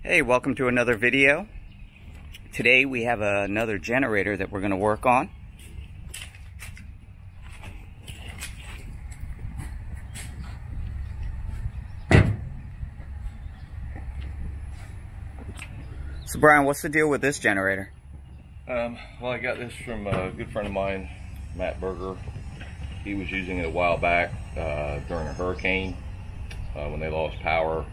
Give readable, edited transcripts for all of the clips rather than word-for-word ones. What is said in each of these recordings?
Hey, welcome to another video. Today we have another generator that we're going to work on. So Brian, what's the deal with this generator? Well, I got this from a good friend of mine, Matt Berger. He was using it a while back during a hurricane when they lost power,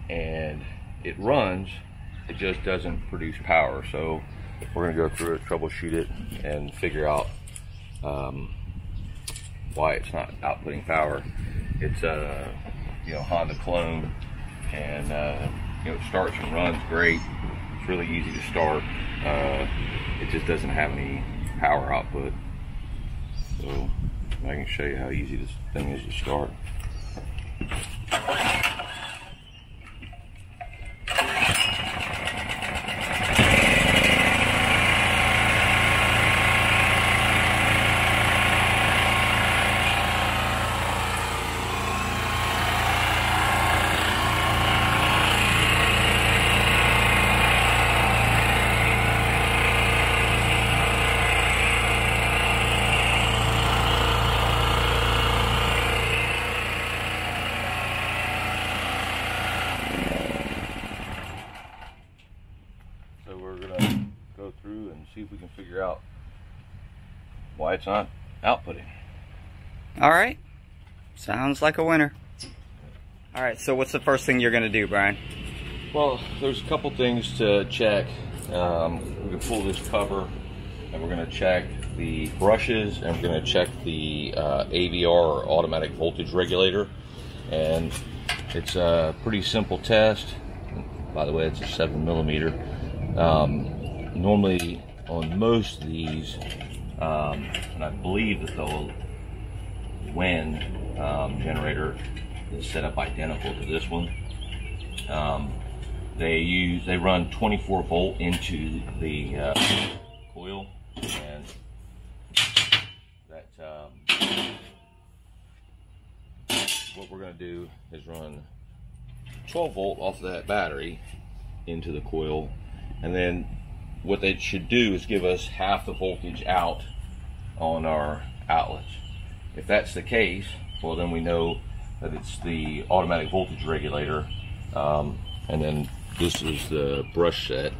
and it runs, it just doesn't produce power. So we're going to go through it, troubleshoot it, and figure out why it's not outputting power. It's a Honda clone, and it starts and runs great. It's really easy to start. It just doesn't have any power output. So I can show you how easy this thing is to start. So we're gonna go through and see if we can figure out why it's not outputting. All right, sounds like a winner. All right, so what's the first thing you're gonna do, Brian? Well, there's a couple things to check. We're gonna pull this cover, and we're gonna check the brushes, and we're gonna check the AVR, or automatic voltage regulator. And it's a pretty simple test. By the way, it's a 7mm. Normally on most of these, and I believe that the WEN generator is set up identical to this one. They run 24 volt into the coil, and that what we're going to do is run 12 volt off of that battery into the coil, and then what they should do is give us half the voltage out on our outlets. If that's the case, well, then we know that it's the automatic voltage regulator, and then this is the brush set.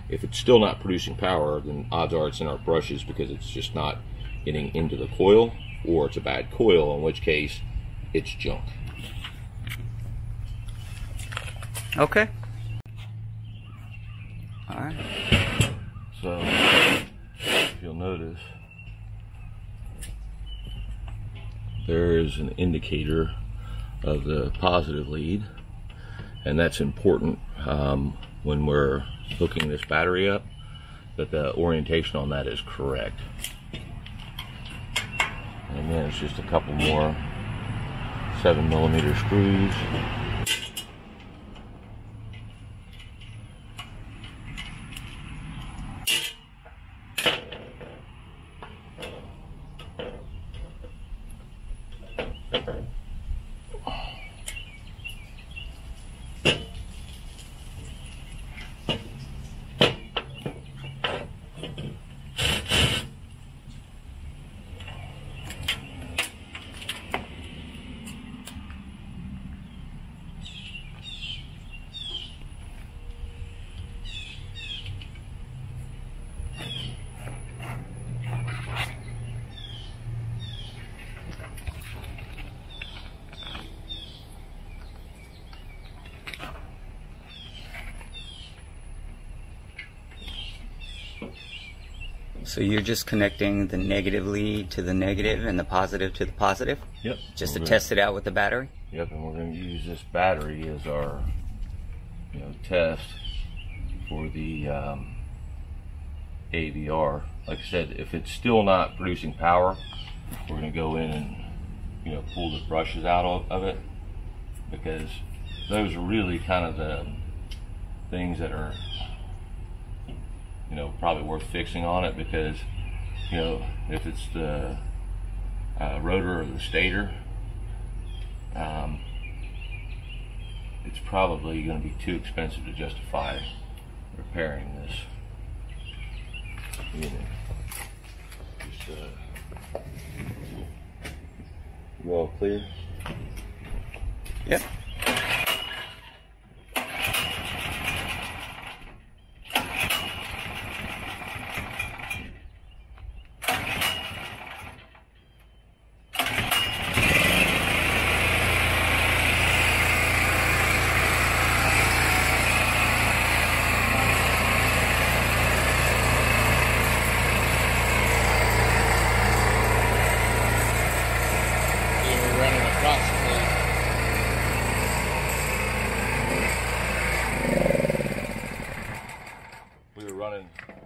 If it's still not producing power, then odds are it's in our brushes, because it's just not getting into the coil, or it's a bad coil, in which case it's junk. Okay. All right. So if you'll notice, there is an indicator of the positive lead, and that's important when we're hooking this battery up, that the orientation on that is correct. And then it's just a couple more 7mm screws. So you're just connecting the negative lead to the negative and the positive to the positive? Yep. Just to test it out with the battery? Yep, and we're going to use this battery as our test for the AVR. Like I said, if it's still not producing power, we're going to go in and pull the brushes out of it, because those are really kind of the things that are probably worth fixing on it, because if it's the rotor or the stator, it's probably going to be too expensive to justify repairing this unit. Just, you all clear? Yep.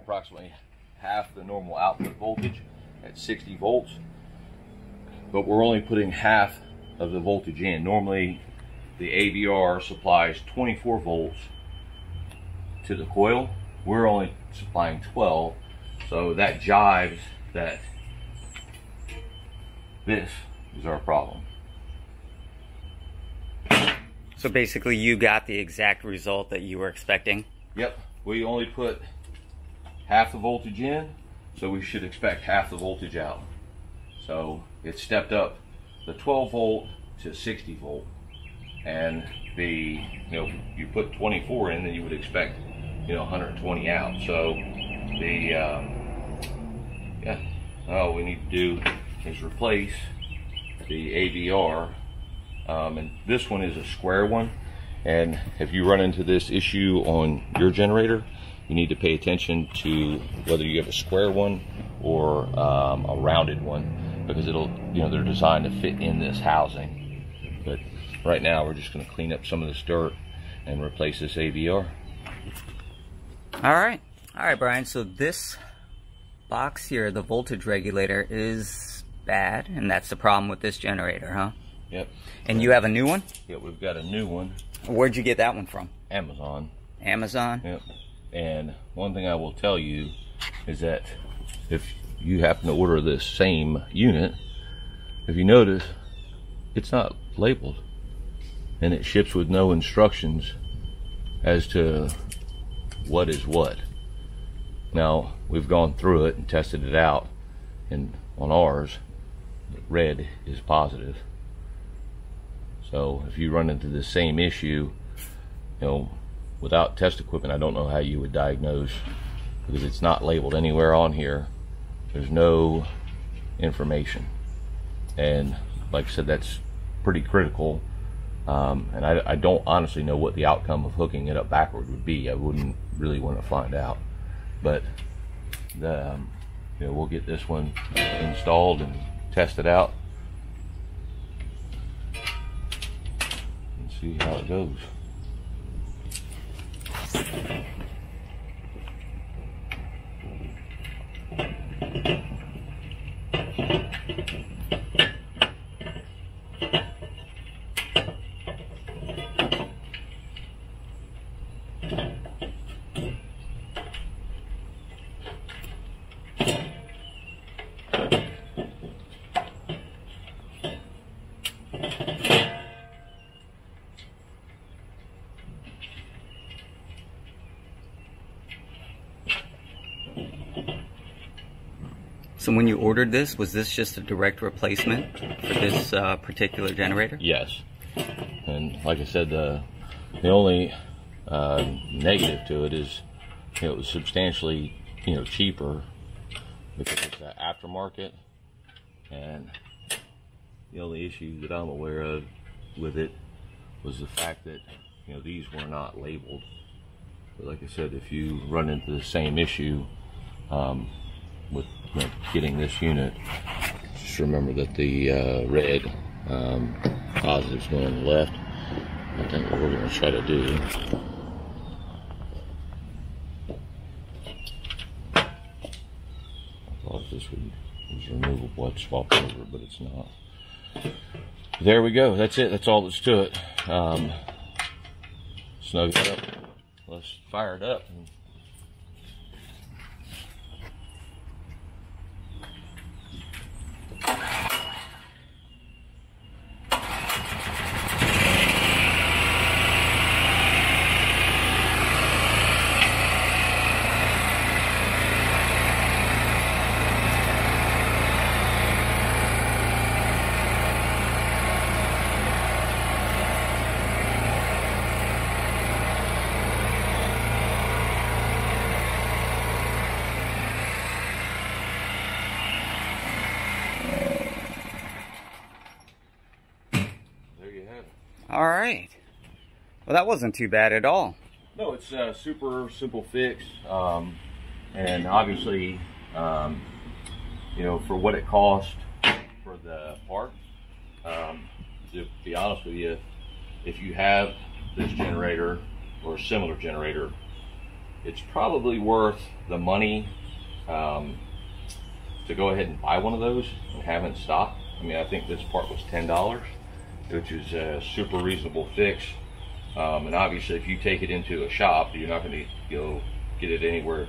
Approximately half the normal output voltage at 60 volts, but we're only putting half of the voltage in. Normally the AVR supplies 24 volts to the coil. We're only supplying 12, so that jives that this is our problem. So basically you got the exact result that you were expecting? Yep, we only put half the voltage in, so we should expect half the voltage out. So it stepped up the 12 volt to 60 volt, and the, you put 24 in, then you would expect 120 out. So the all we need to do is replace the AVR, and this one is a square one, and if you run into this issue on your generator, you need to pay attention to whether you have a square one or a rounded one, because they're designed to fit in this housing. But right now we're just going to clean up some of this dirt and replace this AVR. All right, Brian. So this box here, the voltage regulator, is bad, and that's the problem with this generator, huh? Yep. And you have a new one? Yeah, we've got a new one. Where'd you get that one from? Amazon. Amazon? Yep. And one thing I will tell you is that if you happen to order this same unit, if you notice, it's not labeled, and it ships with no instructions as to what is what. Now, we've gone through it and tested it out, and on ours, red is positive. So if you run into the same issue, without test equipment, I don't know how you would diagnose, because it's not labeled anywhere on here. There's no information, and like I said, that's pretty critical. And I don't honestly know what the outcome of hooking it up backward would be. I wouldn't really want to find out, but we'll get this one installed and test it out and see how it goes. So when you ordered this, was this just a direct replacement for this particular generator? Yes. And like I said, the only negative to it is it was substantially cheaper because it's an aftermarket, and the only issue that I'm aware of with it was the fact that these were not labeled. But like I said, if you run into the same issue with getting this unit, just remember that the red positive's going on the left. I think what we're going to try to do, I thought this was removable, I'd swap it over, but it's not. There we go, that's it, that's all that's to it. Snug it up, let's fire it up. All right. Well, that wasn't too bad at all. No, it's a super simple fix, and obviously, you know, for what it cost for the part, to be honest with you, if you have this generator or a similar generator, it's probably worth the money to go ahead and buy one of those and have it in stock. I mean, I think this part was $10, which is a super reasonable fix. And obviously, if you take it into a shop, you're not going to get it anywhere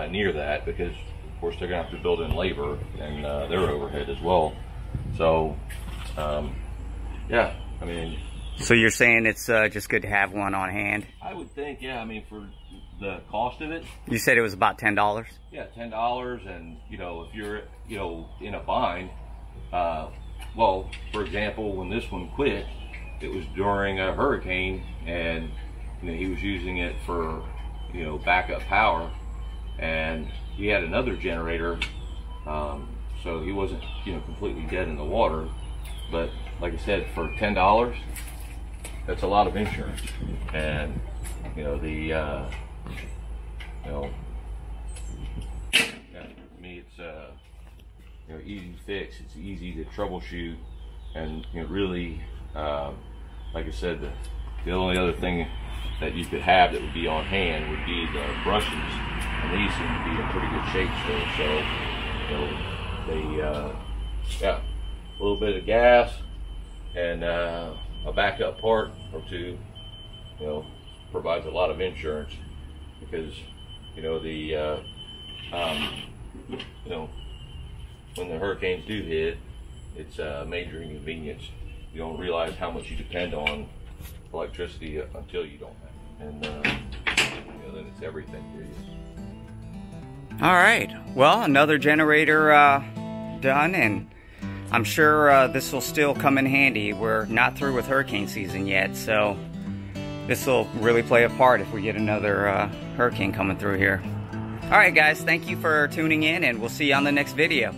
near that, because of course they're going to have to build in labor and their overhead as well. So yeah, I mean, so you're saying it's just good to have one on hand? I would think, yeah. I mean, for the cost of it, you said it was about $10. Yeah, $10. And you know, if you're in a bind, well, for example, when this one quit, it was during a hurricane, and he was using it for backup power, and he had another generator, so he wasn't completely dead in the water. But like I said, for $10, that's a lot of insurance. And yeah, for me, it's easy to fix. It's easy to troubleshoot, and really, like I said, the only other thing that you could have that would be on hand would be the brushes, and these seem to be in pretty good shape still. So they yeah, a little bit of gas and a backup part or two provides a lot of insurance, because when the hurricanes do hit, it's a major inconvenience. You don't realize how much you depend on electricity until you don't have it, and then it's everything to you. All right, well, another generator done, and I'm sure this will still come in handy. We're not through with hurricane season yet, so this will really play a part if we get another hurricane coming through here. All right, guys, thank you for tuning in, and we'll see you on the next video.